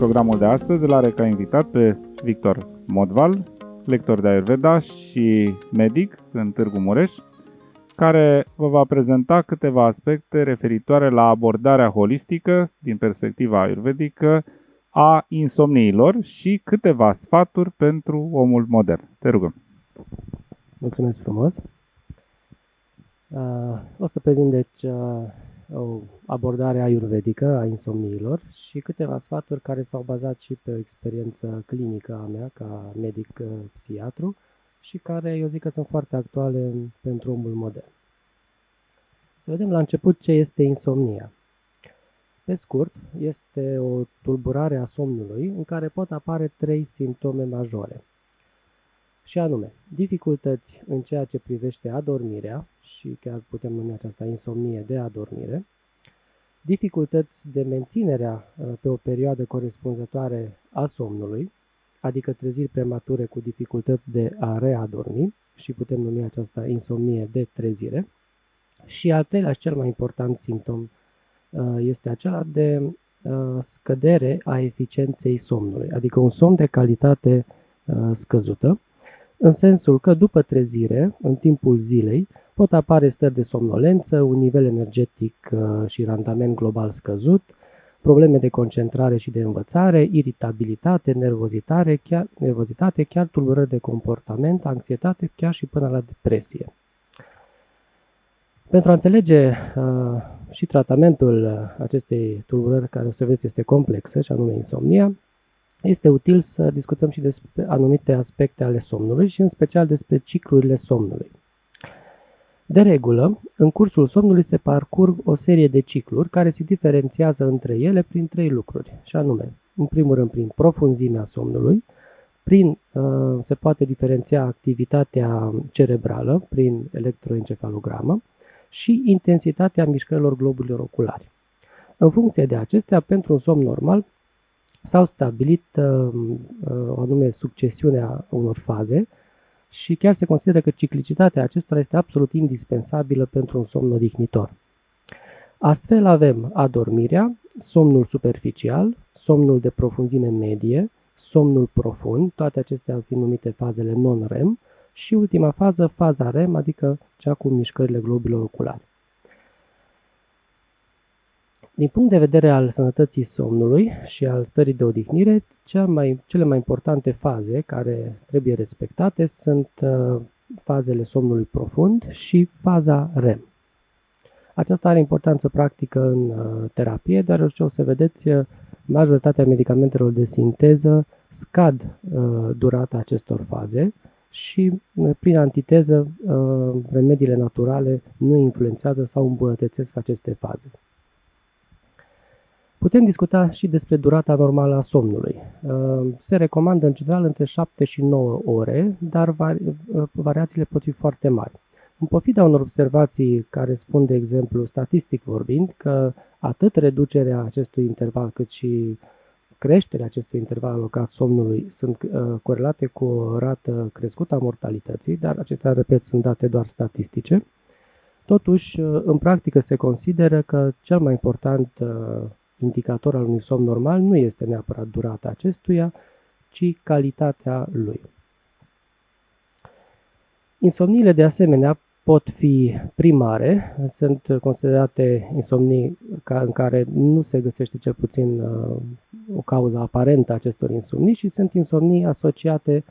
programul de astăzi îl are ca invitat pe Victor Modval, lector de Ayurveda și medic în Târgu Mureș, care vă va prezenta câteva aspecte referitoare la abordarea holistică, din perspectiva ayurvedică, a insomniilor și câteva sfaturi pentru omul modern. Te rugăm! Mulțumesc frumos! O să prezint, deci, o abordare ayurvedică a insomniilor și câteva sfaturi care s-au bazat și pe o experiență clinică a mea ca medic psihiatru și care eu zic că sunt foarte actuale pentru omul modern. Să vedem la început ce este insomnia. Pe scurt, este o tulburare a somnului în care pot apare 3 simptome majore. Și anume, dificultăți în ceea ce privește adormirea, și chiar putem numi aceasta insomnie de adormire, dificultăți de menținerea pe o perioadă corespunzătoare a somnului, adică treziri premature cu dificultăți de a readormi, și putem numi aceasta insomnie de trezire. Și al treilea și cel mai important simptom este acela de scădere a eficienței somnului, adică un somn de calitate scăzută, în sensul că după trezire, în timpul zilei, pot apare stări de somnolență, un nivel energetic și randament global scăzut, probleme de concentrare și de învățare, iritabilitate, nervozitate, chiar tulburări de comportament, anxietate, chiar și până la depresie. Pentru a înțelege și tratamentul acestei tulburări, care o să vedeți este complexă, și anume insomnia, este util să discutăm și despre anumite aspecte ale somnului și în special despre ciclurile somnului. De regulă, în cursul somnului se parcurg o serie de cicluri care se diferențiază între ele prin 3 lucruri, și anume, în primul rând, prin profunzimea somnului, se poate diferenția activitatea cerebrală prin electroencefalogramă și intensitatea mișcărilor globurilor oculari. În funcție de acestea, pentru un somn normal, s-au stabilit o anume succesiune a unor faze și chiar se consideră că ciclicitatea acestora este absolut indispensabilă pentru un somn odihnitor. Astfel avem adormirea, somnul superficial, somnul de profunzime medie, somnul profund, toate acestea fiind numite fazele non-REM, și ultima fază, faza REM, adică cea cu mișcările globurilor oculari. Din punct de vedere al sănătății somnului și al stării de odihnire, cele mai importante faze care trebuie respectate sunt fazele somnului profund și faza REM. Aceasta are importanță practică în terapie, deoarece o să vedeți, majoritatea medicamentelor de sinteză scad durata acestor faze și prin antiteză remediile naturale nu influențează sau îmbunătățesc aceste faze. Putem discuta și despre durata normală a somnului. Se recomandă în general între 7 și 9 ore, dar variațiile pot fi foarte mari. În pofida unor observații care spun, de exemplu, statistic vorbind, că atât reducerea acestui interval cât și creșterea acestui interval alocat somnului sunt corelate cu o rată crescută a mortalității, dar acestea, repet, sunt date doar statistice. Totuși, în practică se consideră că cel mai important indicator al unui somn normal nu este neapărat durata acestuia, ci calitatea lui. Insomniile, de asemenea, pot fi primare, sunt considerate insomnii în care nu se găsește cel puțin o cauză aparentă a acestor insomnii și sunt insomnii asociate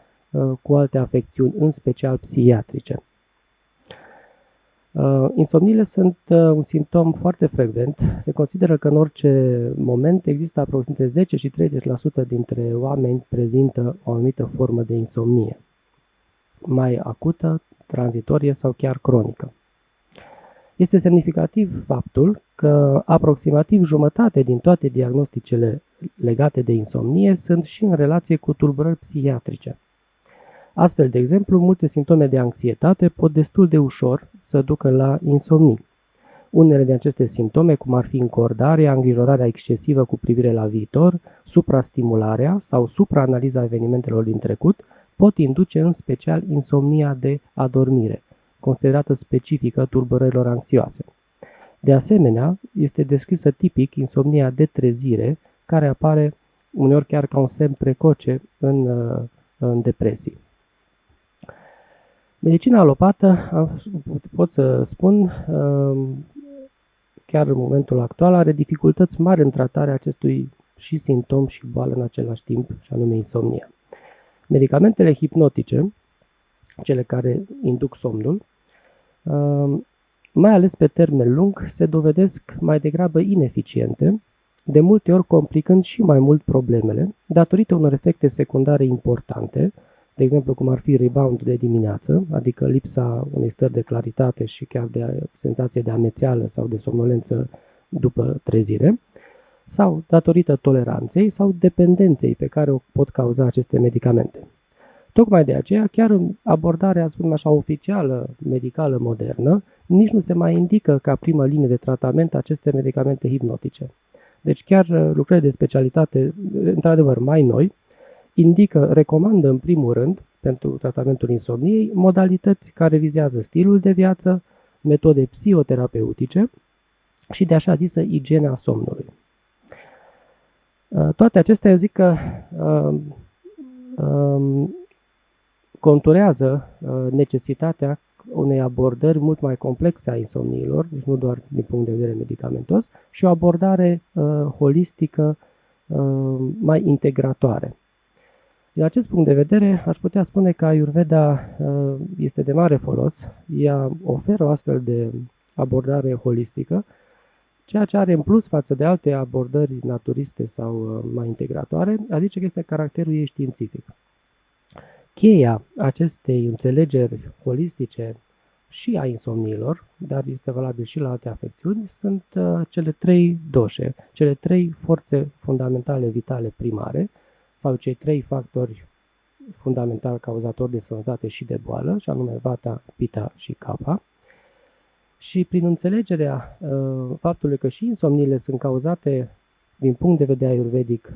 cu alte afecțiuni, în special psihiatrice. Insomniile sunt un simptom foarte frecvent. Se consideră că în orice moment există aproximativ 10 și 30% dintre oameni prezintă o anumită formă de insomnie, mai acută, tranzitorie sau chiar cronică. Este semnificativ faptul că aproximativ jumătate din toate diagnosticele legate de insomnie sunt și în relație cu tulburări psihiatrice. Astfel, de exemplu, multe simptome de anxietate pot destul de ușor să ducă la insomnii. Unele din aceste simptome, cum ar fi încordarea, îngrijorarea excesivă cu privire la viitor, suprastimularea sau supraanaliza evenimentelor din trecut, pot induce în special insomnia de adormire, considerată specifică tulburărilor anxioase. De asemenea, este descrisă tipic insomnia de trezire, care apare uneori chiar ca un semn precoce în depresii. Medicina alopată, pot să spun, chiar în momentul actual, are dificultăți mari în tratarea acestui și simptom și boală în același timp, și anume insomnia. Medicamentele hipnotice, cele care induc somnul, mai ales pe termen lung, se dovedesc mai degrabă ineficiente, de multe ori complicând și mai mult problemele, datorită unor efecte secundare importante, de exemplu cum ar fi rebound de dimineață, adică lipsa unei stări de claritate și chiar de senzație de amețeală sau de somnolență după trezire, sau datorită toleranței sau dependenței pe care o pot cauza aceste medicamente. Tocmai de aceea, chiar în abordarea, spunem așa, oficială, medicală, modernă, nici nu se mai indică ca primă linie de tratament aceste medicamente hipnotice. Deci chiar lucrările de specialitate, într-adevăr mai noi, recomandă în primul rând, pentru tratamentul insomniei, modalități care vizează stilul de viață, metode psihoterapeutice și de așa zisă igiena somnului. Toate acestea, eu zic că conturează necesitatea unei abordări mult mai complexe a insomniilor, deci nu doar din punct de vedere medicamentos, și o abordare holistică mai integratoare. Din acest punct de vedere, aș putea spune că Ayurveda este de mare folos. Ea oferă o astfel de abordare holistică, ceea ce are în plus față de alte abordări naturiste sau mai integratoare, adică că este caracterul ei științific. Cheia acestei înțelegeri holistice și a insomniilor, dar este valabil și la alte afecțiuni, sunt cele trei doșe, cele trei forțe fundamentale vitale primare, sau cei trei factori fundamentali cauzatori de sănătate și de boală, și anume Vata, Pitta și Kapha. Și prin înțelegerea faptului că și insomniile sunt cauzate din punct de vedere ayurvedic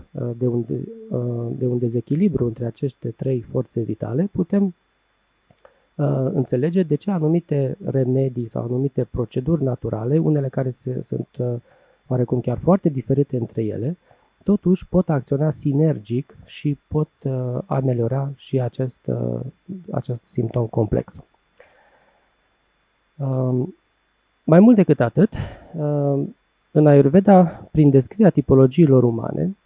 de un dezechilibru între aceste trei forțe vitale, putem înțelege de ce anumite remedii sau anumite proceduri naturale, unele care sunt oarecum chiar foarte diferite între ele, totuși pot acționa sinergic și pot ameliora și acest simptom complex. Mai mult decât atât, în Ayurveda, prin descrierea tipologiilor umane,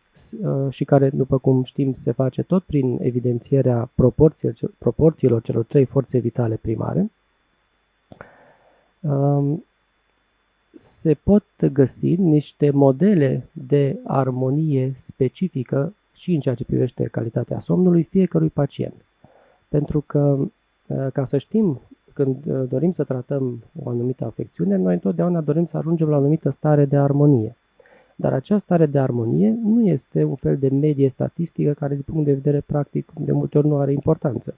și care, după cum știm, se face tot prin evidențierea proporțiilor celor trei forțe vitale primare, se pot găsi niște modele de armonie specifică și în ceea ce privește calitatea somnului fiecărui pacient. Pentru că, ca să știm, când dorim să tratăm o anumită afecțiune, noi întotdeauna dorim să ajungem la o anumită stare de armonie. Dar această stare de armonie nu este un fel de medie statistică care, din punct de vedere practic, de multe ori nu are importanță,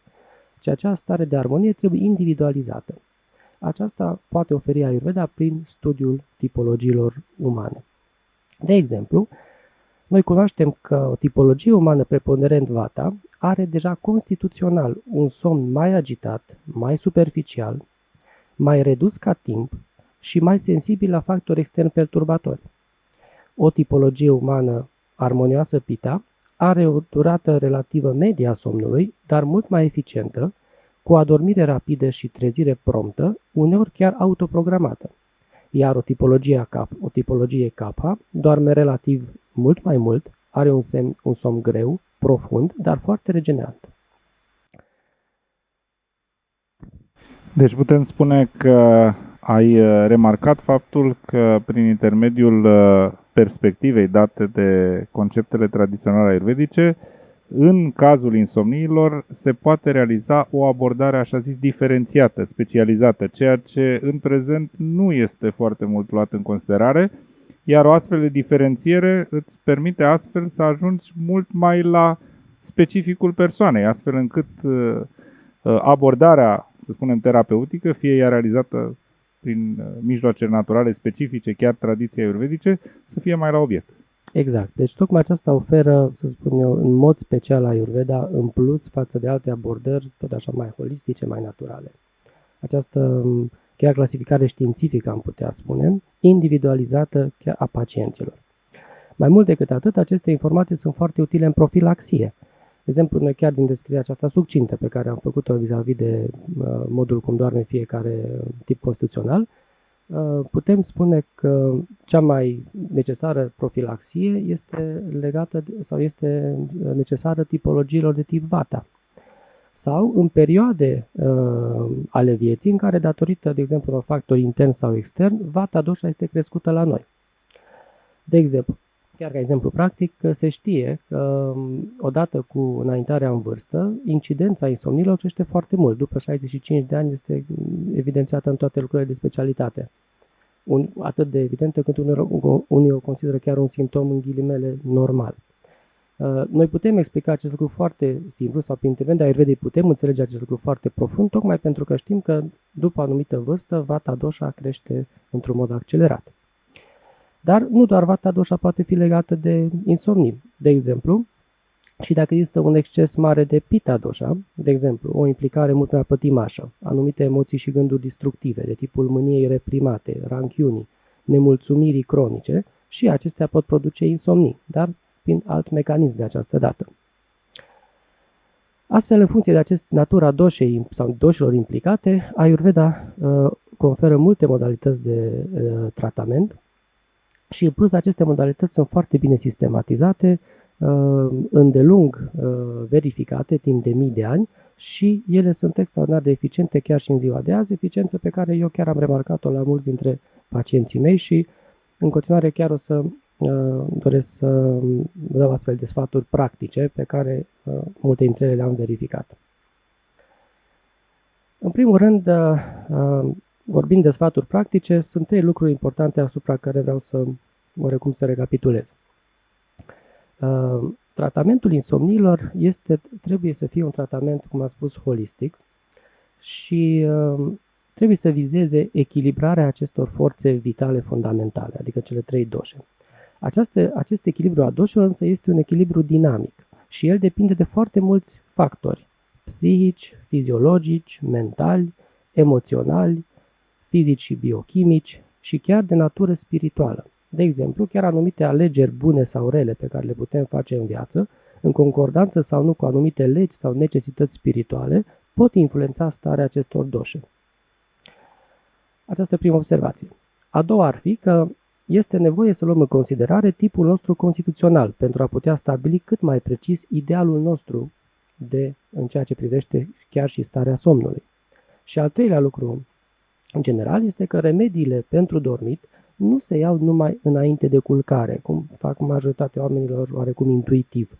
ci această stare de armonie trebuie individualizată. Aceasta poate oferi Ayurveda prin studiul tipologiilor umane. De exemplu, noi cunoaștem că o tipologie umană preponderent Vata are deja constituțional un somn mai agitat, mai superficial, mai redus ca timp și mai sensibil la factori externi perturbatori. O tipologie umană armonioasă Pitta are o durată relativă medie a somnului, dar mult mai eficientă, cu adormire rapidă și trezire promptă, uneori chiar autoprogramată. Iar o tipologie Kapha doarme relativ mult mai mult, are un somn greu, profund, dar foarte regenerant. Deci putem spune că ai remarcat faptul că prin intermediul perspectivei date de conceptele tradiționale ayurvedice, în cazul insomniilor se poate realiza o abordare așa zis diferențiată, specializată, ceea ce în prezent nu este foarte mult luat în considerare, iar o astfel de diferențiere îți permite astfel să ajungi mult mai la specificul persoanei, astfel încât abordarea, să spunem, terapeutică, fie ea realizată prin mijloace naturale specifice, chiar tradiții ayurvedice, să fie mai la obiect. Exact. Deci tocmai aceasta oferă, să spun eu, în mod special Ayurveda, în plus față de alte abordări, tot așa mai holistice, mai naturale. Această chiar clasificare științifică, am putea spune, individualizată chiar a pacienților. Mai mult decât atât, aceste informații sunt foarte utile în profilaxie. De exemplu, noi chiar din descrierea aceasta succintă pe care am făcut-o vis-a-vis de modul cum doarme fiecare tip constituțional, putem spune că cea mai necesară profilaxie este legată sau este necesară tipologiilor de tip Vata. Sau în perioade ale vieții în care, datorită, de exemplu, unor factori intern sau extern, Vata dosha este crescută la noi. De exemplu, chiar ca exemplu practic, se știe că odată cu înaintarea în vârstă, incidența insomniilor crește foarte mult. După 65 de ani este evidențiată în toate lucrurile de specialitate. Atât de evidentă cât unii o consideră chiar un simptom în ghilimele normal. Noi putem explica acest lucru foarte simplu sau prin intermediul Ayurvedei putem înțelege acest lucru foarte profund, tocmai pentru că știm că după o anumită vârstă Vata dosha crește într-un mod accelerat. Dar nu doar Vata dosha poate fi legată de insomnii. De exemplu, și dacă există un exces mare de Pitta dosha, de exemplu, o implicare mult mai pătimașă, anumite emoții și gânduri destructive, de tipul mâniei reprimate, ranchiunii, nemulțumirii cronice, și acestea pot produce insomnii, dar prin alt mecanism de această dată. Astfel, în funcție de natura doshei sau doșilor implicate, Ayurveda conferă multe modalități de tratament și, în plus, aceste modalități sunt foarte bine sistematizate, îndelung verificate timp de mii de ani și ele sunt extraordinar de eficiente chiar și în ziua de azi, eficiență pe care eu chiar am remarcat-o la mulți dintre pacienții mei și în continuare chiar o să doresc să vă dau astfel de sfaturi practice pe care multe dintre ele le-am verificat. În primul rând, vorbind de sfaturi practice, sunt 3 lucruri importante asupra care vreau să oarecum să recapitulez. Tratamentul insomniilor trebuie să fie un tratament, cum am spus, holistic și trebuie să vizeze echilibrarea acestor forțe vitale fundamentale, adică cele 3 doshe. Acest echilibru a doshelor însă este un echilibru dinamic și el depinde de foarte mulți factori, psihici, fiziologici, mentali, emoționali, fizici și biochimici și chiar de natură spirituală. De exemplu, chiar anumite alegeri bune sau rele pe care le putem face în viață, în concordanță sau nu cu anumite legi sau necesități spirituale, pot influența starea acestor doshe. Aceasta e prima observație. A doua ar fi că este nevoie să luăm în considerare tipul nostru constituțional pentru a putea stabili cât mai precis idealul nostru în ceea ce privește chiar și starea somnului. Și al treilea lucru, în general, este că remediile pentru dormit nu se iau numai înainte de culcare, cum fac majoritatea oamenilor oarecum intuitiv.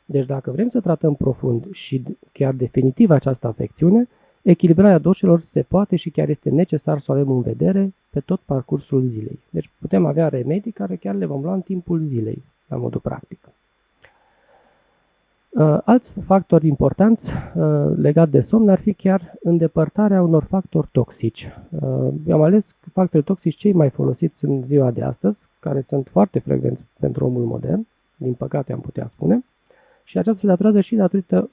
Deci dacă vrem să tratăm profund și chiar definitiv această afecțiune, echilibrarea doshelor se poate și chiar este necesar să o avem în vedere pe tot parcursul zilei. Deci putem avea remedii care chiar le vom lua în timpul zilei, la modul practic. Alți factori importanți legat de somn ar fi chiar îndepărtarea unor factori toxici. Eu am ales factorii toxici cei mai folosiți în ziua de astăzi, care sunt foarte frecvenți pentru omul modern, din păcate am putea spune, și aceasta se datorează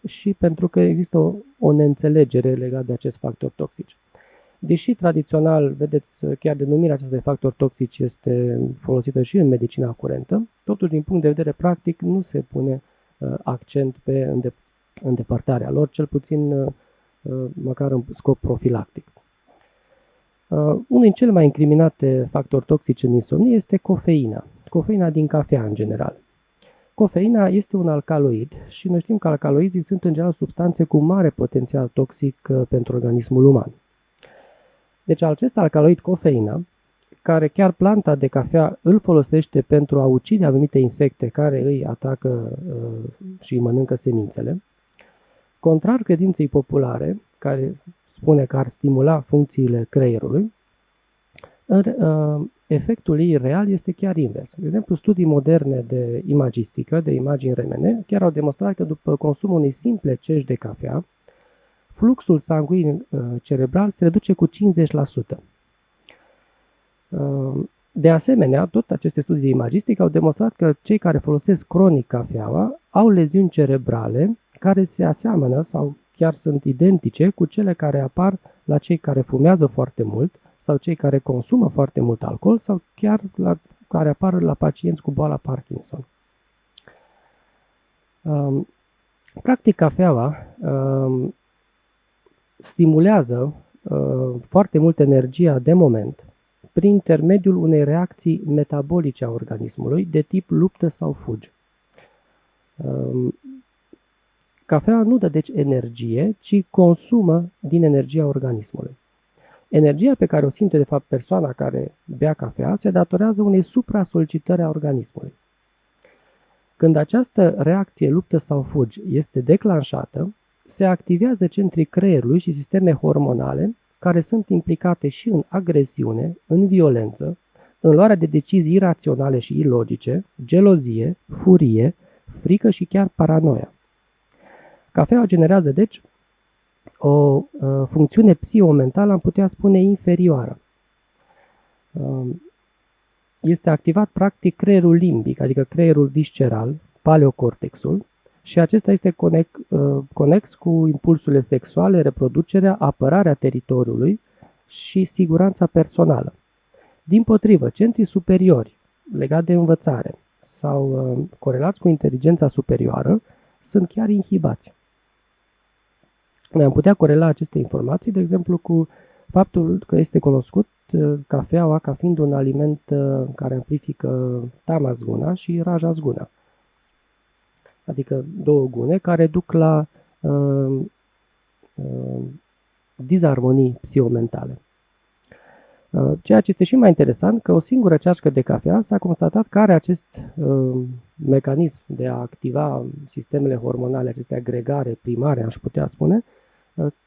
și pentru că există o neînțelegere legată de acest factor toxici. Deși tradițional, vedeți, chiar denumirea acestui factor toxici este folosită și în medicina curentă, totuși din punct de vedere practic nu se pune accent pe îndepărtarea lor, cel puțin măcar în scop profilactic. Unul din cele mai incriminate factori toxici în insomnie este cofeina. Cofeina din cafea în general. Cofeina este un alcaloid și noi știm că alcaloidii sunt în general substanțe cu mare potențial toxic pentru organismul uman. Deci acest alcaloid cofeina, care chiar planta de cafea îl folosește pentru a ucide anumite insecte care îi atacă și îi mănâncă semințele, contrar credinței populare, care spune că ar stimula funcțiile creierului, efectul ei real este chiar invers. De exemplu, studii moderne de imagistică, de imagini remene, chiar au demonstrat că după consumul unei simple cești de cafea, fluxul sanguin cerebral se reduce cu 50%. De asemenea, tot aceste studii de imagistică au demonstrat că cei care folosesc cronic cafeaua au leziuni cerebrale care se aseamănă sau chiar sunt identice cu cele care apar la cei care fumează foarte mult sau cei care consumă foarte mult alcool sau chiar la care apar la pacienți cu boala Parkinson. Practic, cafeaua stimulează foarte mult energia de moment prin intermediul unei reacții metabolice a organismului de tip luptă sau fugi. Cafeaua nu dă deci energie, ci consumă din energia organismului. Energia pe care o simte de fapt persoana care bea cafea se datorează unei supra-solicitări a organismului. Când această reacție luptă sau fugi este declanșată, se activează centrii creierului și sisteme hormonale care sunt implicate și în agresiune, în violență, în luarea de decizii iraționale și ilogice, gelozie, furie, frică și chiar paranoia. Cafeaua generează, deci, o funcțiune psihomentală, am putea spune, inferioară. Este activat, practic, creierul limbic, adică creierul visceral, paleocortexul, și acesta este conex cu impulsurile sexuale, reproducerea, apărarea teritoriului și siguranța personală. Dimpotrivă, centrii superiori, legați de învățare sau corelați cu inteligența superioară, sunt chiar inhibați. Noi am putea corela aceste informații, de exemplu, cu faptul că este cunoscut cafeaua ca fiind un aliment care amplifică tamas guna și rajas guna. Adică două gune care duc la disarmonii psihomentale. Ceea ce este și mai interesant, că o singură ceașcă de cafea s-a constatat că are acest mecanism de a activa sistemele hormonale, aceste agregare primare, aș putea spune,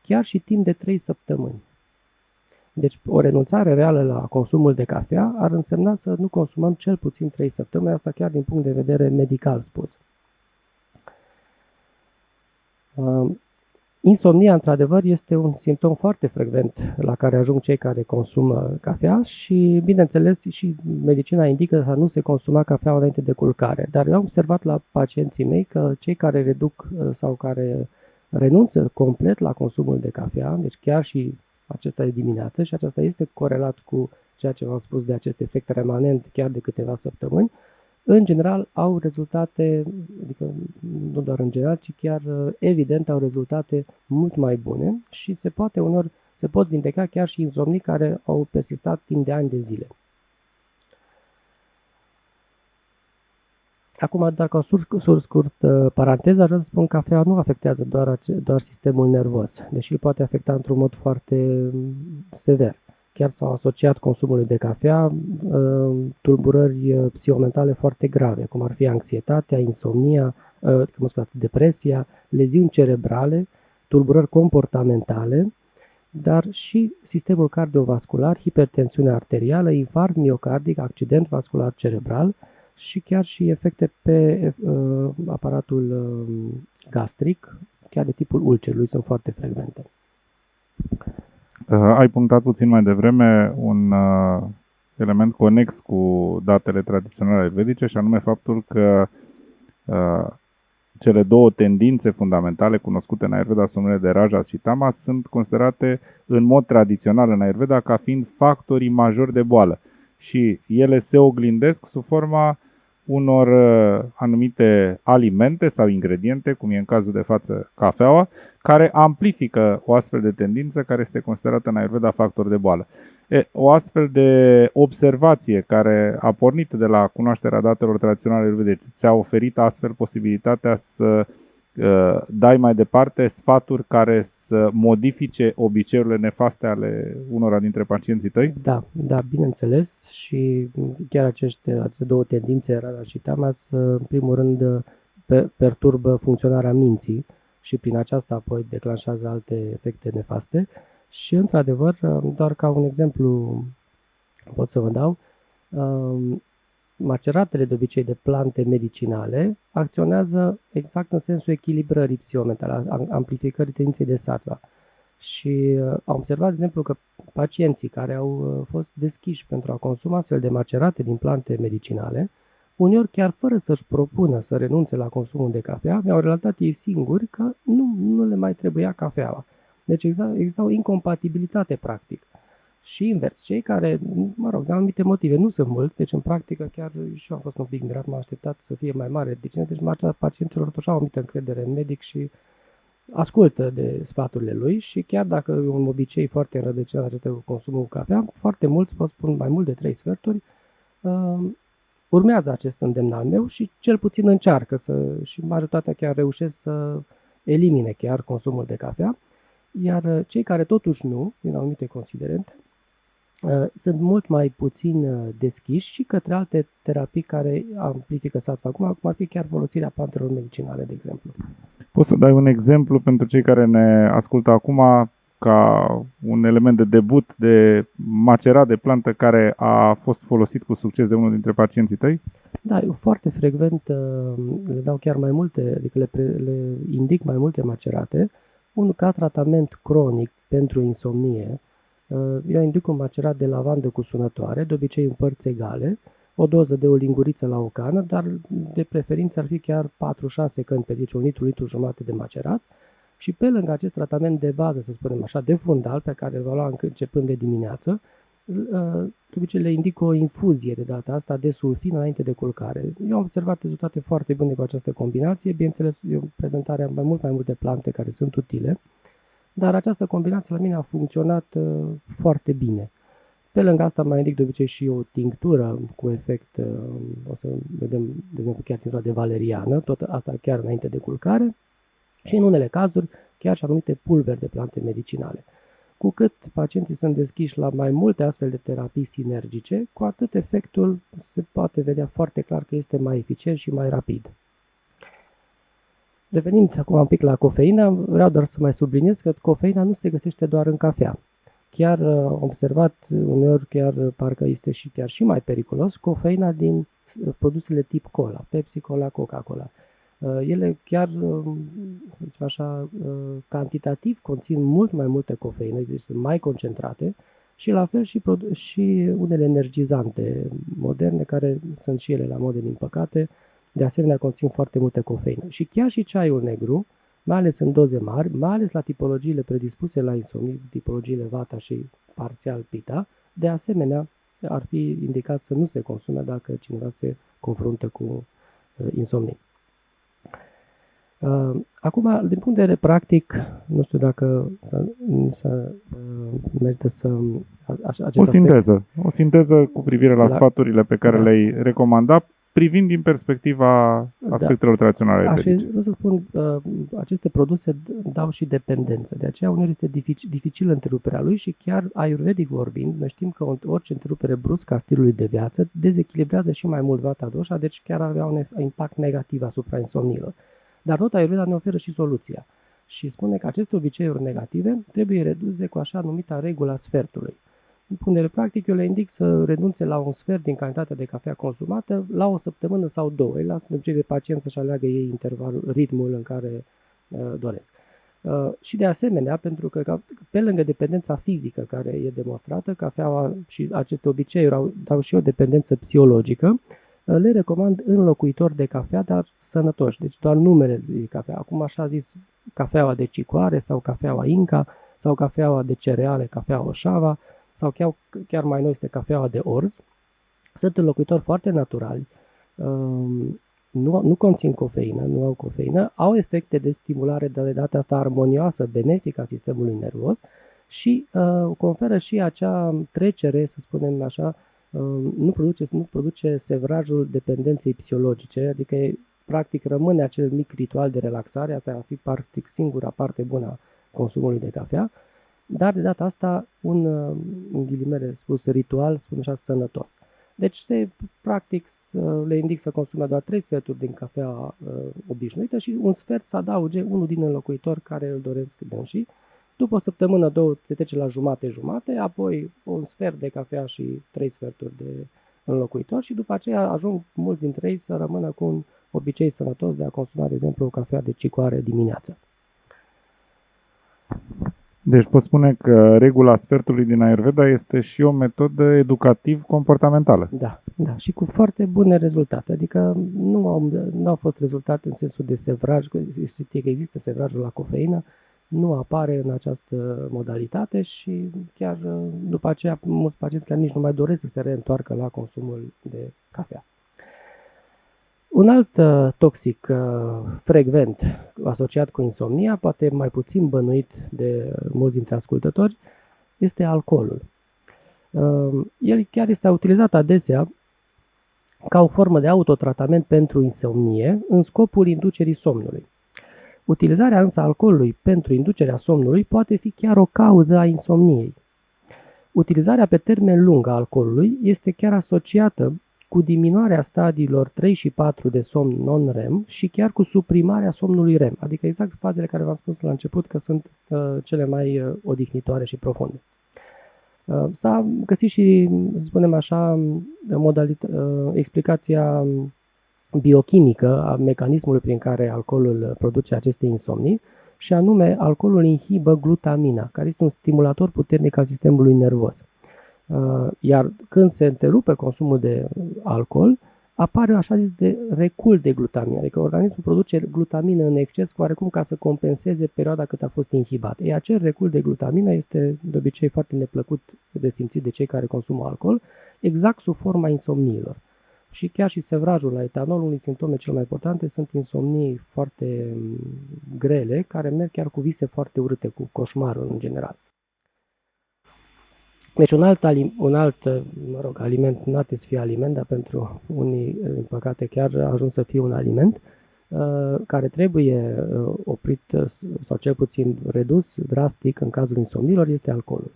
chiar și timp de 3 săptămâni. Deci o renunțare reală la consumul de cafea ar însemna să nu consumăm cel puțin 3 săptămâni, asta chiar din punct de vedere medical spus. Insomnia, într-adevăr, este un simptom foarte frecvent la care ajung cei care consumă cafea și, bineînțeles, și medicina indică să nu se consuma cafea înainte de culcare. Dar eu am observat la pacienții mei că cei care reduc sau care renunță complet la consumul de cafea, deci chiar și acesta de dimineață, și aceasta este corelat cu ceea ce v-am spus de acest efect remanent chiar de câteva săptămâni, în general au rezultate, adică nu doar în general, ci chiar evident au rezultate mult mai bune și se pot vindeca chiar și insomnii care au persistat timp de ani de zile. Acum, doar ca o scurtă paranteză, aș vrea să spun că cafeaua nu afectează doar sistemul nervos, deși îl poate afecta într-un mod foarte sever. Chiar s-au asociat consumului de cafea tulburări psihomentale foarte grave, cum ar fi anxietatea, insomnia, depresia, leziuni cerebrale, tulburări comportamentale, dar și sistemul cardiovascular, hipertensiune arterială, infarct miocardic, accident vascular cerebral și chiar și efecte pe aparatul gastric, chiar de tipul ulcerului, sunt foarte frecvente. Ai punctat puțin mai devreme un element conex cu datele tradiționale ayurvedice și anume faptul că cele două tendințe fundamentale cunoscute în Ayurveda, sub numele de Rajas și Tamas, sunt considerate în mod tradițional în Ayurveda ca fiind factorii majori de boală și ele se oglindesc sub forma unor anumite alimente sau ingrediente, cum e în cazul de față cafeaua, care amplifică o astfel de tendință care este considerată în Ayurveda factor de boală. O astfel de observație care a pornit de la cunoașterea datelor tradiționale ayurvedice ți-a oferit astfel posibilitatea să dai mai departe sfaturi care să modifice obiceiurile nefaste ale unora dintre pacienții tăi? Da, bineînțeles, și chiar aceste două tendințe, Rajas și Tamas, în primul rând perturbă funcționarea minții și prin aceasta apoi declanșează alte efecte nefaste. Și, într-adevăr, doar ca un exemplu pot să vă dau, maceratele de obicei de plante medicinale acționează exact în sensul echilibrării psihomentale, amplificării tendinței de sattva. Și am observat, de exemplu, că pacienții care au fost deschiși pentru a consuma astfel de macerate din plante medicinale, uneori chiar fără să-și propună să renunțe la consumul de cafea, mi-au relatat ei singuri că nu le mai trebuia cafeaua. Deci exista o incompatibilitate practic. Și invers, cei care, mă rog, de anumite motive, nu sunt mulți, deci în practică chiar și eu am fost un pic mirat, m-am așteptat să fie mai mare reticență, deci majoritatea pacienților totuși au o anumită încredere în medic și ascultă de sfaturile lui și chiar dacă e un obicei foarte înrădăcinat acesta consumul cu cafea, foarte mulți, vă spun mai mult de 3 sferturi, urmează acest îndemn al meu și cel puțin încearcă și majoritatea chiar reușesc să elimine chiar consumul de cafea, iar cei care totuși nu, din anumite considerente, sunt mult mai puțin deschiși și către alte terapii care amplifică satul acum, cum ar fi chiar folosirea plantelor medicinale, de exemplu. Poți să dai un exemplu pentru cei care ne ascultă acum ca un element de debut de macerat de plantă care a fost folosit cu succes de unul dintre pacienții tăi? Da, eu foarte frecvent le dau chiar mai multe, adică le indic mai multe macerate. Unul ca tratament cronic pentru insomnie, eu indic un macerat de lavandă cu sunătoare, de obicei în părți egale, o doză de o linguriță la o cană, dar de preferință ar fi chiar 4-6 căni pe zi, un litru jumate de macerat. Și pe lângă acest tratament de bază, să spunem așa, de fundal, pe care îl va lua începând de dimineață, de obicei le indic o infuzie de data asta de sulfin înainte de culcare. Eu am observat rezultate foarte bune cu această combinație, bineînțeles, e o prezentare a mai multe plante care sunt utile, dar această combinație la mine a funcționat foarte bine. Pe lângă asta mai indic de obicei și o tinctură cu efect, o să vedem, de exemplu, chiar tinctura de valeriană, tot asta chiar înainte de culcare, și în unele cazuri chiar și anumite pulveri de plante medicinale. Cu cât pacienții sunt deschiși la mai multe astfel de terapii sinergice, cu atât efectul se poate vedea foarte clar că este mai eficient și mai rapid. Revenind acum un pic la cofeină, vreau doar să mai subliniez că cofeina nu se găsește doar în cafea. Chiar am observat uneori, chiar parcă este chiar și mai periculos, cofeina din produsele tip cola, Pepsi Cola, Coca-Cola. Ele chiar, așa, cantitativ conțin mult mai multă cofeină, deci sunt mai concentrate și la fel și unele energizante moderne, care sunt și ele la modă din păcate, de asemenea conțin foarte multă cofeină. Și chiar și ceaiul negru, mai ales în doze mari, mai ales la tipologiile predispuse la insomnie, tipologiile Vata și parțial Pitta, de asemenea ar fi indicat să nu se consume dacă cineva se confruntă cu insomnie. Acum, din punct de vedere practic, nu știu dacă merită să... O sinteză cu privire la sfaturile pe care le-ai recomandat, privind din perspectiva aspectelor tradiționale ayurvedice. Vreau să spun, aceste produse dau și dependență, de aceea uneori este dificil întreruperea lui și chiar ayurvedic vorbind, noi știm că orice întrerupere bruscă a stilului de viață dezechilibrează și mai mult vata dosha, deci chiar avea un impact negativ asupra insomniilor. Dar tot Ayurveda ne oferă și soluția și spune că aceste obiceiuri negative trebuie reduse cu așa numita regula sfertului. În punct de vedere practic, eu le indic să renunțe la un sfert din cantitatea de cafea consumată la o săptămână sau două. Îi las de obicei pe pacient să-și aleagă ei intervalul, ritmul în care doresc. Și de asemenea, pentru că pe lângă dependența fizică care e demonstrată, cafeaua și aceste obiceiuri dau și o dependență psihologică, le recomand înlocuitori de cafea, dar sănătoși, deci doar numele de cafea. Acum așa zis cafeaua de cicoare sau cafeaua Inca sau cafeaua de cereale, cafeaua Oșava sau chiar mai nou este cafeaua de orz. Sunt înlocuitori foarte naturali, nu conțin cofeină, nu au cofeină, au efecte de stimulare de data asta armonioasă, benefică a sistemului nervos și conferă și acea trecere, să spunem așa, nu produce sevrajul dependenței psihologice, adică practic rămâne acel mic ritual de relaxare, asta ar fi practic singura parte bună a consumului de cafea, dar de data asta în ghilimele spus ritual, spun așa, sănătos. Deci practic le indic să consume doar 3 sferturi din cafea obișnuită și un sfert să adauge unul din înlocuitori care îl doresc dânsii. După o săptămână, două, se trece la jumate-jumate, apoi un sfert de cafea și 3 sferturi de înlocuitor și după aceea ajung mulți dintre ei să rămână cu un obicei sănătos de a consuma, de exemplu, o cafea de cicoare dimineața. Deci pot spune că regula sfertului din Ayurveda este și o metodă educativ-comportamentală. Da, și cu foarte bune rezultate. Adică nu au fost rezultate în sensul de sevraj, că există sevrajul la cofeină, nu apare în această modalitate și chiar după aceea mulți pacienți chiar nici nu mai doresc să se reîntoarcă la consumul de cafea. Un alt toxic frecvent asociat cu insomnia, poate mai puțin bănuit de mulți dintre ascultători, este alcoolul. El chiar este utilizat adesea ca o formă de autotratament pentru insomnie în scopul inducerii somnului. Utilizarea însă alcoolului pentru inducerea somnului poate fi chiar o cauză a insomniei. Utilizarea pe termen lung a alcoolului este chiar asociată cu diminuarea stadiilor 3 și 4 de somn non-REM și chiar cu suprimarea somnului REM, adică exact fazele care v-am spus la început că sunt cele mai odihnitoare și profunde. S-a găsit și, să spunem așa, explicația biochimică a mecanismului prin care alcoolul produce aceste insomnii, și anume alcoolul inhibă glutamina, care este un stimulator puternic al sistemului nervos. Iar când se întrerupe consumul de alcool, apare așa zis de recul de glutamină, adică organismul produce glutamină în exces oarecum ca să compenseze perioada cât a fost inhibat. Ei, acel recul de glutamină este de obicei foarte neplăcut de simțit de cei care consumă alcool, exact sub forma insomniilor. Și chiar și sevrajul la etanol, unul din simptomele cele mai importante sunt insomnii foarte grele, care merg chiar cu vise foarte urâte, cu coșmarul în general. Deci un alt aliment, nu ar să fie aliment, dar pentru unii, din păcate, chiar a ajuns să fie un aliment care trebuie oprit sau cel puțin redus drastic în cazul insomniilor este alcoolul.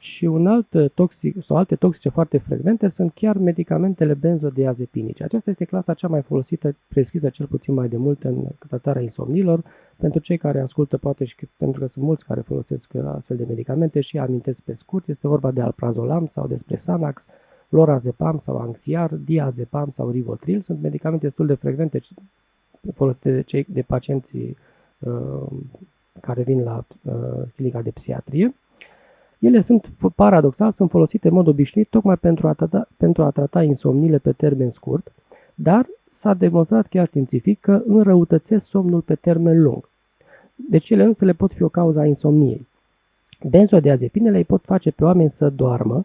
Și un alt toxic sau alte toxice foarte frecvente sunt chiar medicamentele benzodiazepinice. Aceasta este clasa cea mai folosită, prescrisă cel puțin mai de mult în tratarea insomniilor. Pentru cei care ascultă, poate și pentru că sunt mulți care folosesc astfel de medicamente și amintesc pe scurt, este vorba de alprazolam sau despre Xanax, lorazepam sau Anxiar, diazepam sau Rivotril. Sunt medicamente destul de frecvente folosite de pacienții care vin la clinica de psihiatrie. Ele sunt, paradoxal, sunt folosite în mod obișnuit tocmai pentru a trata insomniile pe termen scurt, dar s-a demonstrat chiar științific că înrăutățesc somnul pe termen lung. Deci ele însă le pot fi o cauză a insomniei. Benzodiazepinele îi pot face pe oameni să doarmă,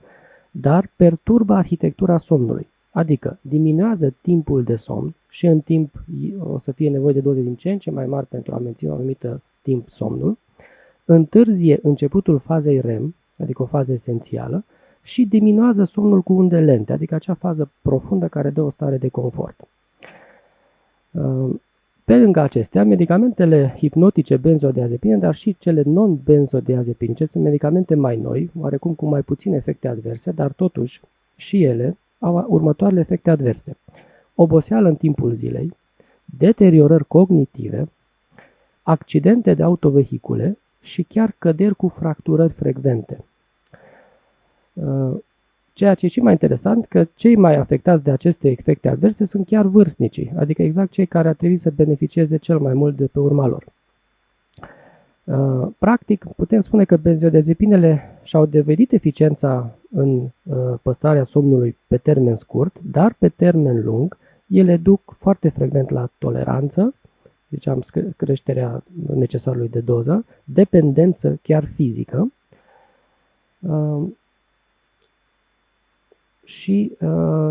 dar perturbă arhitectura somnului, adică diminuează timpul de somn și în timp o să fie nevoie de doze din ce în ce mai mari pentru a menține un anumit timp somnul, întârzie începutul fazei REM, adică o fază esențială, și diminuează somnul cu unde lente, adică acea fază profundă care dă o stare de confort. Pe lângă acestea, medicamentele hipnotice benzodiazepine, dar și cele non-benzodiazepinice, sunt medicamente mai noi, oarecum cu mai puține efecte adverse, dar totuși și ele au următoarele efecte adverse. Oboseală în timpul zilei, deteriorări cognitive, accidente de autovehicule și chiar căderi cu fracturări frecvente. Ceea ce e și mai interesant, că cei mai afectați de aceste efecte adverse sunt chiar vârstnicii, adică exact cei care ar trebui să beneficieze cel mai mult de pe urma lor. Practic, putem spune că benzodiazepinele și-au dovedit eficiența în păstrarea somnului pe termen scurt, dar pe termen lung ele duc foarte frecvent la toleranță, ziceam creșterea necesarului de doză, dependență chiar fizică, și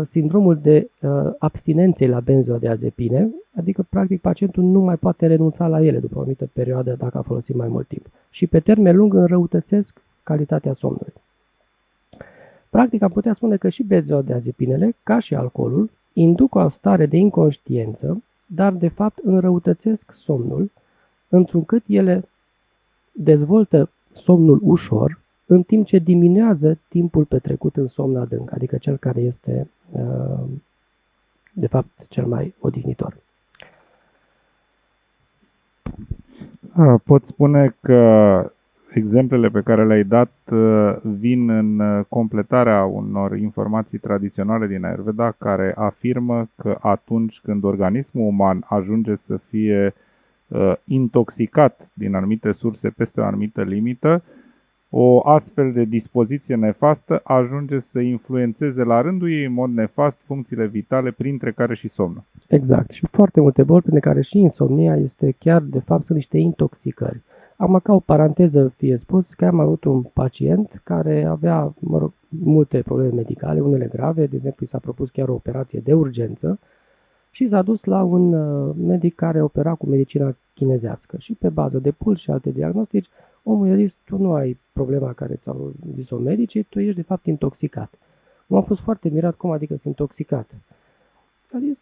sindromul de abstinenței la benzodiazepine, adică practic pacientul nu mai poate renunța la ele după o anumită perioadă dacă a folosit mai mult timp. Și pe termen lung înrăutățesc calitatea somnului. Practic am putea spune că și benzodiazepinele, ca și alcoolul, induc o stare de inconștiență, dar de fapt înrăutățesc somnul, întrucât ele dezvoltă somnul ușor, în timp ce diminuează timpul petrecut în somn adânc, adică cel care este, de fapt, cel mai odihnitor. Pot spune că exemplele pe care le-ai dat vin în completarea unor informații tradiționale din Ayurveda care afirmă că atunci când organismul uman ajunge să fie intoxicat din anumite surse peste o anumită limită, o astfel de dispoziție nefastă ajunge să influențeze la rândul ei în mod nefast funcțiile vitale, printre care și somnul. Exact. Și foarte multe boli, printre care și insomnia, este chiar, de fapt, sunt niște intoxicări. am ca o paranteză fie spus că am avut un pacient care avea, multe probleme medicale, unele grave, de exemplu i s-a propus chiar o operație de urgență și s-a dus la un medic care opera cu medicina chinezească și pe bază de puls și alte diagnostici, omul i-a zis, tu nu ai problema care ți-au zis-o medicii, tu ești de fapt intoxicat. M-am fost foarte mirat, cum adică sunt intoxicat? A zis,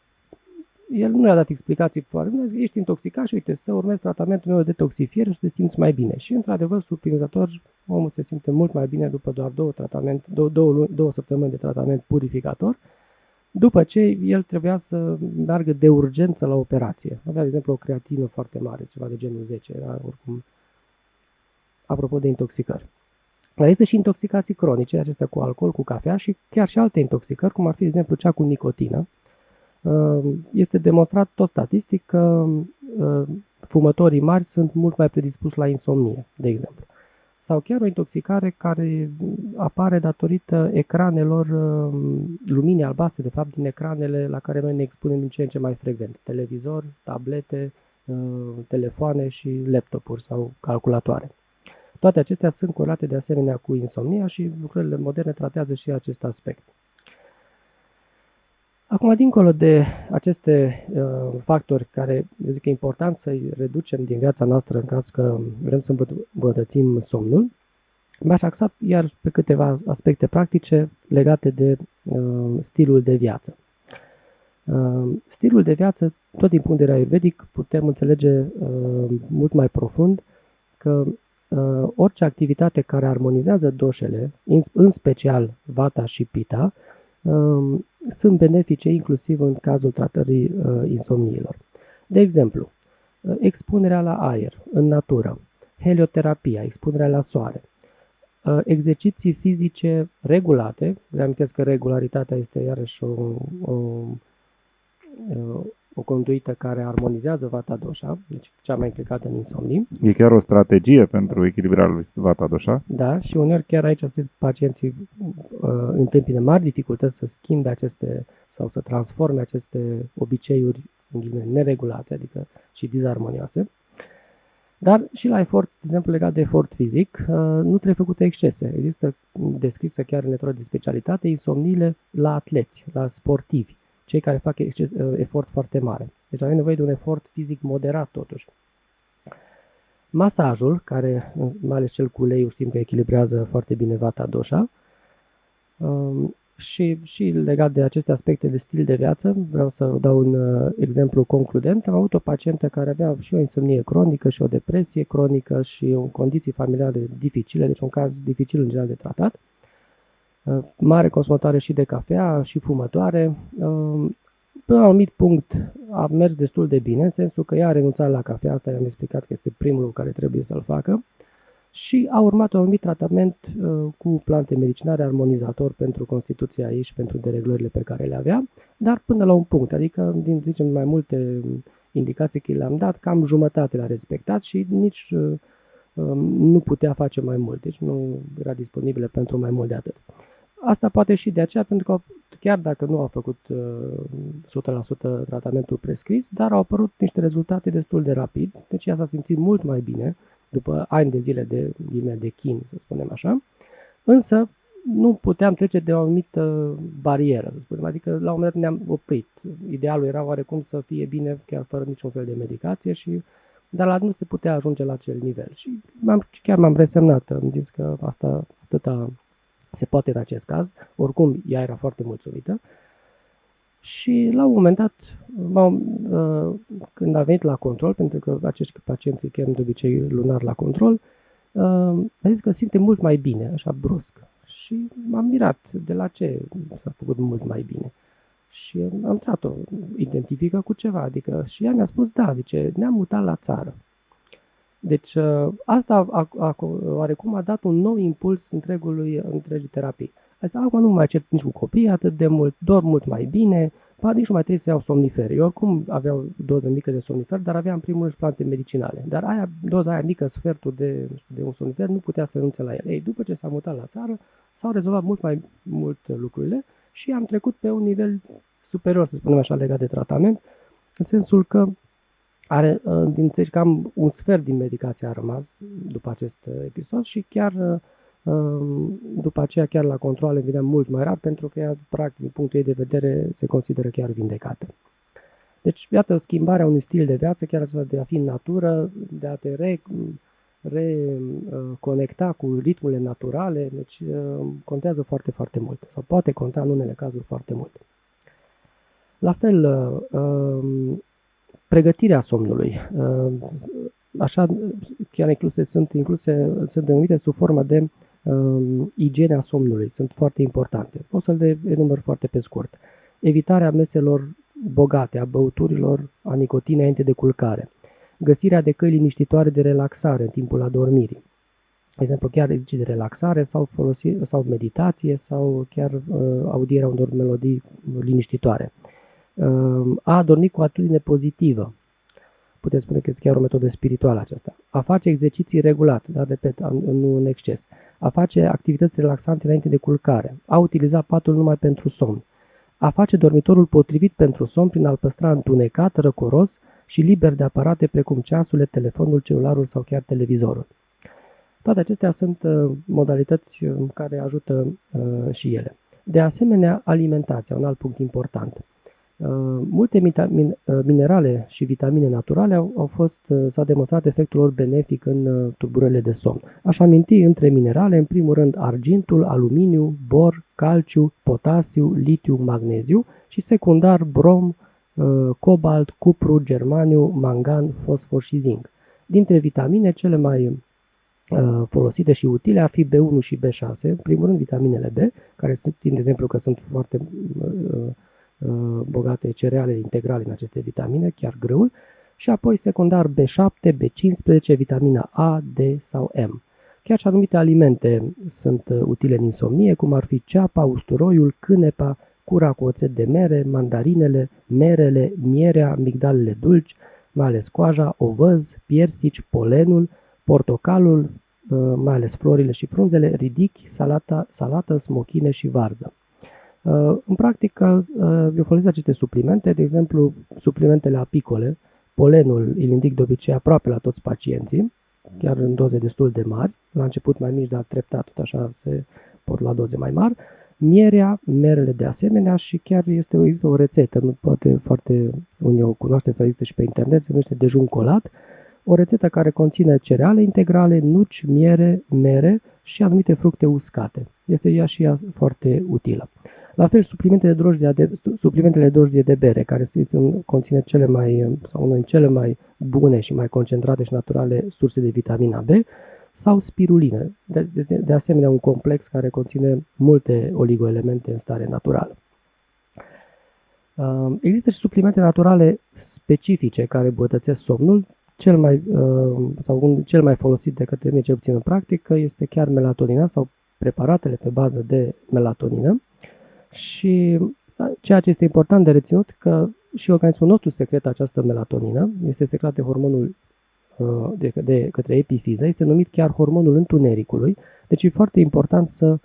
el nu i-a dat explicații foarte bune, ești intoxicat și uite, să urmezi tratamentul meu de detoxifiere și te simți mai bine. Și într-adevăr, surprinzător, omul se simte mult mai bine după doar două săptămâni de tratament purificator, după ce el trebuia să meargă de urgență la operație. Avea, de exemplu, o creatină foarte mare, ceva de genul 10, era oricum, apropo de intoxicări. Dar există și intoxicații cronice, acestea cu alcool, cu cafea și chiar și alte intoxicări, cum ar fi, de exemplu, cea cu nicotină. Este demonstrat tot statistic că fumătorii mari sunt mult mai predispuși la insomnie, de exemplu. Sau chiar o intoxicare care apare datorită ecranelor, luminii albastre, de fapt, din ecranele la care noi ne expunem din ce în ce mai frecvent. Televizor, tablete, telefoane și laptopuri sau calculatoare. Toate acestea sunt corelate de asemenea cu insomnia și lucrurile moderne tratează și acest aspect. Acum, dincolo de aceste factori care eu zic că e important să-i reducem din viața noastră în caz că vrem să îmbunătățim somnul, m-aș axa iar pe câteva aspecte practice legate de stilul de viață. Stilul de viață, tot din punct de vedere ayurvedic, putem înțelege mult mai profund că orice activitate care armonizează doșele, în special vata și pita, sunt benefice inclusiv în cazul tratării insomniilor. De exemplu, expunerea la aer, în natură, helioterapia, expunerea la soare, exerciții fizice regulate, reamintesc că regularitatea este iarăși o conduită care armonizează vata dosha, deci cea mai implicată în insomnii. E chiar o strategie pentru echilibrarea lui vata dosha. Da, și uneori chiar aici pacienții întâmpină mari dificultăți să schimbe aceste sau să transforme aceste obiceiuri neregulate, adică și disarmonioase. Dar și la efort, de exemplu legat de efort fizic, nu trebuie făcute excese. Există descrisă chiar în literatură de specialitate insomniile la atleți, la sportivi, cei care fac efort foarte mare. Deci avem nevoie de un efort fizic moderat totuși. Masajul, care, mai ales cel cu uleiul, știm că echilibrează foarte bine vata dosha. Și legat de aceste aspecte de stil de viață, vreau să dau un exemplu concludent. Am avut o pacientă care avea și o insomnie cronică și o depresie cronică și condiții familiale dificile, deci un caz dificil în general de tratat. Mare consumatoare și de cafea și fumătoare. Până la un anumit punct a mers destul de bine, în sensul că ea a renunțat la cafea, asta i-am explicat că este primul lucru care trebuie să-l facă, și a urmat un anumit tratament cu plante medicinare armonizator pentru constituția ei și pentru dereglările pe care le avea, dar până la un punct, adică din, zicem, mai multe indicații care le-am dat, cam jumătate l-a respectat și nici nu putea face mai mult, deci nu era disponibilă pentru mai mult de atât. Asta poate și de aceea, pentru că chiar dacă nu a făcut 100% tratamentul prescris, dar au apărut niște rezultate destul de rapid, deci ea s-a simțit mult mai bine după ani de zile de chin, să spunem așa, însă nu puteam trece de o anumită barieră, să spunem, adică la un moment dat ne-am oprit. Idealul era oarecum să fie bine chiar fără niciun fel de medicație, dar nu se putea ajunge la acel nivel. Și chiar m-am resemnat, am zis că asta atâta se poate în acest caz, oricum ea era foarte mulțumită. Și la un moment dat, când a venit la control, pentru că acești pacienți îi chem de obicei lunar la control, a zis că simte mult mai bine, așa brusc. Și m-am mirat de la ce s-a făcut mult mai bine. Și am întrebat-o, identifică cu ceva, adică, și ea mi-a spus, da, zice, ne-am mutat la țară. Deci asta oarecum a dat un nou impuls întregii terapii. Adică acum nu mai cer nici cu copiii atât de mult, dorm mult mai bine, nici nu mai trebuie să iau somnifere. Eu oricum aveau o doză mică de somnifer, dar aveam în primul rând plante medicinale. Dar doza aia mică, sfertul de un somnifer, nu putea să renunțe la el. Ei, după ce s-a mutat la țară, s-au rezolvat mult mai mult lucrurile și am trecut pe un nivel superior, să spunem așa, legat de tratament, în sensul că Deci cam un sfert din medicație a rămas după acest episod și chiar după aceea chiar la controale vedeam mult mai rar pentru că ea, practic, din punctul ei de vedere, se consideră chiar vindecată. Deci, iată, schimbarea unui stil de viață, chiar acesta de a fi în natură, de a te reconecta cu ritmurile naturale, deci contează foarte, foarte mult. Sau poate conta în unele cazuri foarte mult. La fel, pregătirea somnului. Așa, chiar sunt denumite sub formă de igienea somnului. Sunt foarte importante. O să le enumăr foarte pe scurt. Evitarea meselor bogate, a băuturilor, a nicotinei înainte de culcare. Găsirea de căi liniștitoare de relaxare în timpul adormirii. De exemplu, chiar exerciții de relaxare sau meditație sau chiar audierea unor melodii liniștitoare. A adormi cu atitudine pozitivă. Putem spune că este chiar o metodă spirituală aceasta. A face exerciții regulat, dar repet, nu în exces. A face activități relaxante înainte de culcare. A utiliza patul numai pentru somn. A face dormitorul potrivit pentru somn prin a-l păstra întunecat, răcoros și liber de aparate precum ceasurile, telefonul, celularul sau chiar televizorul. Toate acestea sunt modalități care ajută și ele. De asemenea, alimentația, un alt punct important. Multe minerale și vitamine naturale s-a demonstrat efectul lor benefic în tulburările de somn. Aș aminti între minerale, în primul rând, argintul, aluminiu, bor, calciu, potasiu, litiu, magneziu și secundar brom, cobalt, cupru, germaniu, mangan, fosfor și zinc. Dintre vitamine, cele mai folosite și utile ar fi B1 și B6, în primul rând vitaminele B, care sunt, de exemplu, că sunt foarte bogate cereale integrale în aceste vitamine, chiar grâul, și apoi secundar B7, B15, vitamina A, D sau M. Chiar și anumite alimente sunt utile în insomnie, cum ar fi ceapa, usturoiul, cânepa, cura cu oțet de mere, mandarinele, merele, mierea, migdalele dulci, mai ales coaja, ovăz, piersici, polenul, portocalul, mai ales florile și frunzele, ridichi, salată, smochine și varză. În practică, eu folosesc aceste suplimente, de exemplu, suplimentele apicole, polenul îl indic de obicei aproape la toți pacienții, chiar în doze destul de mari, la început mai mici, dar treptat tot așa se pot la doze mai mari, mierea, merele de asemenea și chiar există o rețetă, nu poate foarte unii o cunoaște sau există și pe internet, se numește dejun colat, o rețetă care conține cereale integrale, nuci, miere, mere și anumite fructe uscate. Este ea și ea foarte utilă. La fel, suplimentele de drojdie de bere, care conține unul din cele mai bune și mai concentrate și naturale surse de vitamina B, sau spiruline, de asemenea un complex care conține multe oligoelemente în stare naturală. Există și suplimente naturale specifice care îmbunătățesc somnul. Cel mai folosit de către mine, cel puțin în practică, este chiar melatonina sau preparatele pe bază de melatonină. Și ceea ce este important de reținut, că și organismul nostru secretă această melatonină, este secretat de hormonul de către epifiză, este numit chiar hormonul întunericului, deci e foarte important să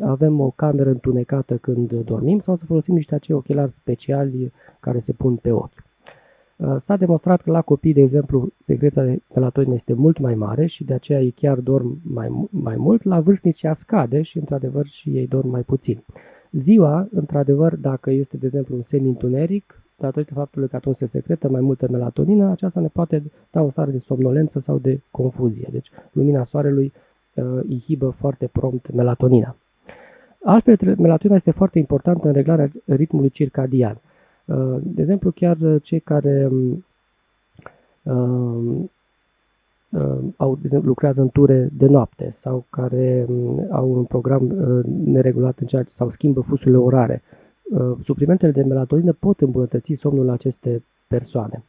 avem o cameră întunecată când dormim sau să folosim niște acei ochelari speciali care se pun pe ochi. S-a demonstrat că la copii, de exemplu, secreția de melatonină este mult mai mare și de aceea ei chiar dorm mai mult, la vârstnici ea scade și, într-adevăr, și ei dorm mai puțin. Ziua, într-adevăr, dacă este, de exemplu, un semi-întuneric, datorită faptului că atunci se secretă mai multă melatonină, aceasta ne poate da o stare de somnolență sau de confuzie. Deci, lumina soarelui inhibă foarte prompt melatonina. Altfel, melatonina este foarte importantă în reglarea ritmului circadian. De exemplu, chiar cei care lucrează în ture de noapte sau care au un program neregulat sau schimbă fusurile orare, suplimentele de melatonină pot îmbunătăți somnul aceste persoane.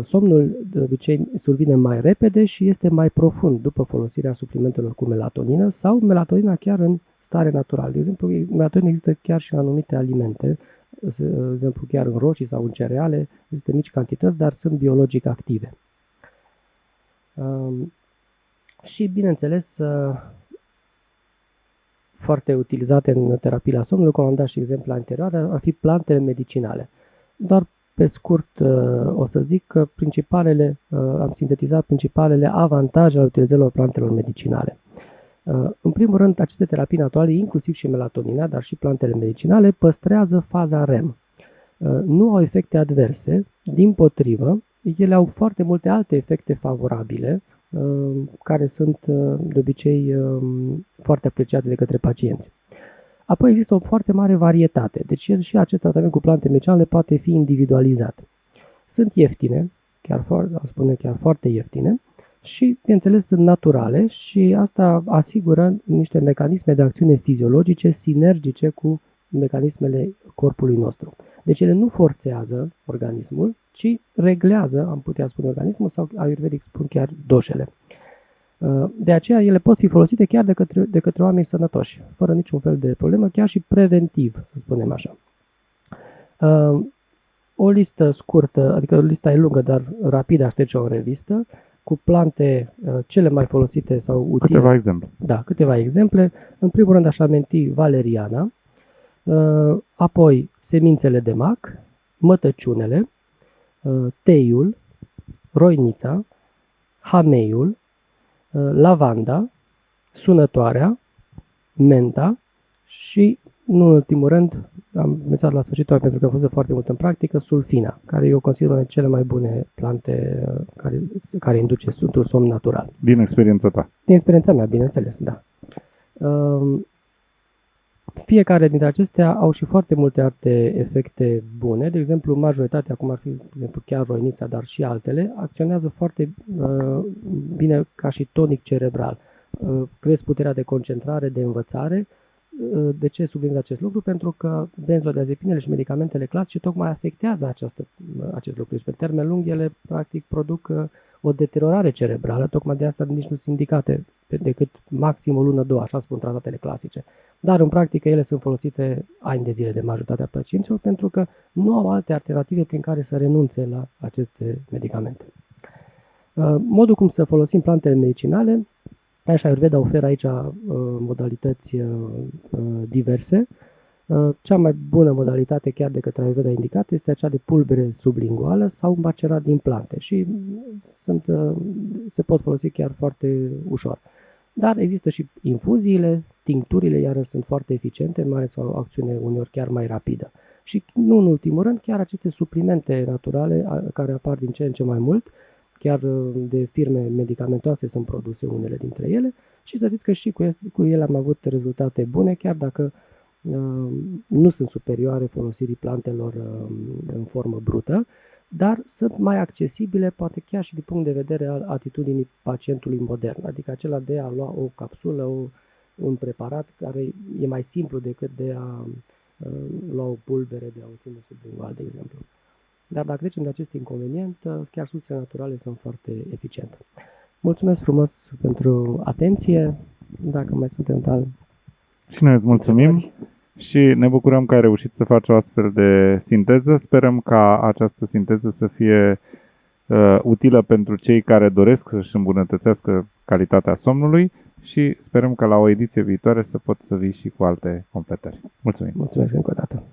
Somnul de obicei survine mai repede și este mai profund după folosirea suplimentelor cu melatonină sau melatonina chiar în stare naturală. De exemplu, melatonină există chiar și în anumite alimente, de exemplu chiar în roșii sau în cereale, există mici cantități, dar sunt biologic active. Și, bineînțeles, foarte utilizate în terapia somnului, cum am dat și exemplu anterioare, ar fi plantele medicinale. Dar pe scurt o să zic că am sintetizat principalele avantaje ale utilizării plantelor medicinale. În primul rând, aceste terapii naturale, inclusiv și melatonina, dar și plantele medicinale, păstrează faza REM. Nu au efecte adverse, dimpotrivă, ele au foarte multe alte efecte favorabile, care sunt de obicei foarte apreciate de către pacienți. Apoi există o foarte mare varietate, deci și acest tratament cu plante medicinale poate fi individualizat. Sunt ieftine, chiar foarte ieftine, și, bineînțeles, sunt naturale și asta asigură niște mecanisme de acțiune fiziologice sinergice cu mecanismele corpului nostru. Deci ele nu forțează organismul, ci reglează, am putea spune, organismul sau ayurvedic spun chiar doșele. De aceea ele pot fi folosite chiar de către oameni sănătoși, fără niciun fel de problemă, chiar și preventiv, să spunem așa. O listă scurtă, adică lista e lungă, dar rapid aș trece o revistă, cu plante cele mai folosite sau utile. Câteva exemple. Da, câteva exemple. În primul rând aș aminti valeriana, apoi semințele de mac, mătăciunele, teiul, roinița, hameiul, lavanda, sunătoarea, menta și, nu în ultimul rând, am menționat la sfârșit pentru că am fost foarte mult în practică, sulfina, care eu consider una dintre cele mai bune plante care induce un somn natural. Din experiența ta? Din experiența mea, bineînțeles, da. Fiecare dintre acestea au și foarte multe alte efecte bune. De exemplu, majoritatea, cum ar fi, de exemplu, chiar roinița, dar și altele, acționează foarte bine ca și tonic cerebral. Cresc puterea de concentrare, de învățare. De ce subliniez acest lucru? Pentru că benzodiazepinele și medicamentele clasice tocmai afectează acest lucru. Și pe termen lung ele practic produc o deteriorare cerebrală, tocmai de asta nici nu sunt indicate decât maxim o lună, două, așa spun tratatele clasice. Dar în practică ele sunt folosite ani de zile de majoritatea pacienților pentru că nu au alte alternative prin care să renunțe la aceste medicamente. Modul cum să folosim plantele medicinale, așa Ayurveda oferă aici modalități diverse. Cea mai bună modalitate, chiar de către Ayurveda indicată, este acea de pulbere sublinguală sau macerat din plante și se pot folosi chiar foarte ușor. Dar există și infuziile, tincturile, iar sunt foarte eficiente, mai ales au o acțiune uneori chiar mai rapidă. Și nu în ultimul rând, chiar aceste suplimente naturale care apar din ce în ce mai mult, chiar de firme medicamentoase sunt produse unele dintre ele și să zic că și cu ele am avut rezultate bune, chiar dacă nu sunt superioare folosirii plantelor în formă brută, dar sunt mai accesibile, poate chiar și din punct de vedere al atitudinii pacientului modern, adică acela de a lua o capsulă, un preparat care e mai simplu decât de a lua o pulbere, de a o ține sublingual, de exemplu. Dar dacă trecem de acest inconvenient, chiar soluțiile naturale sunt foarte eficiente. Mulțumesc frumos pentru atenție. Dacă mai suntem tal. Și noi îți mulțumim și ne bucurăm că ai reușit să faci o astfel de sinteză. Sperăm ca această sinteză să fie utilă pentru cei care doresc să-și îmbunătățească calitatea somnului și sperăm că la o ediție viitoare să poți să vii și cu alte completări. Mulțumim! Mulțumesc încă o dată!